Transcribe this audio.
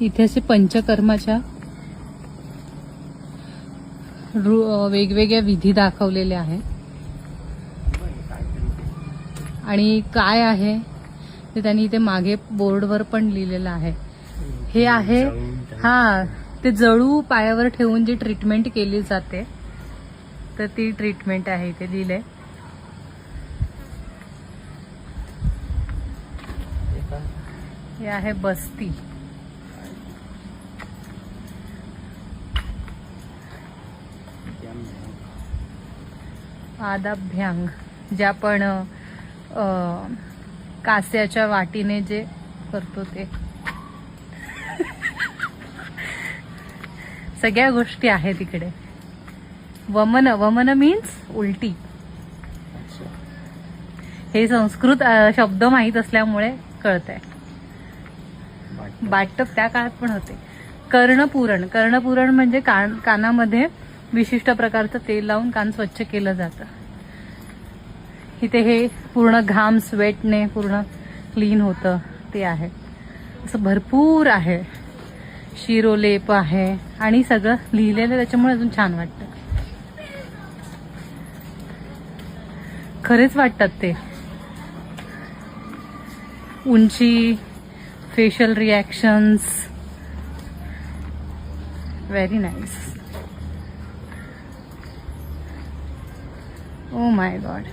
इथे असे पंचकर्माच्या वेगवेगळ्या विधी दाखवलेल्या आहेत आणि काय आहे ते त्यांनी इथे मागे बोर्डवर पण लिहिलेलं आहे. हे आहे ते जळू पायावर ठेवून जी ट्रीटमेंट केली जाते तर ती ट्रीटमेंट आहे इथे लिहिलंय. हे आहे बस्ती. आदाभ्यांग जे आपण कास्याच्या वाटीने जे करतो ते सगळ्या गोष्टी आहेत इकडे. वमन वमन मीन्स उलटी. हे संस्कृत शब्द माहीत असल्यामुळे कळतंय. बाटप त्या काळात पण होते. कर्णपुरण कर्णपुरण म्हणजे कानामध्ये विशिष्ट प्रकारचं तेल लावून कान स्वच्छ केलं जातं. इथे हे पूर्ण घाम स्वेटने पूर्ण क्लीन होतं ते आहे. असं भरपूर आहे. शिरोलेप आहे आणि सगळं लिहिलेलं त्याच्यामुळे अजून छान वाटतं. खरेच वाटतात ते. उंची, facial reactions, very nice. Oh my God.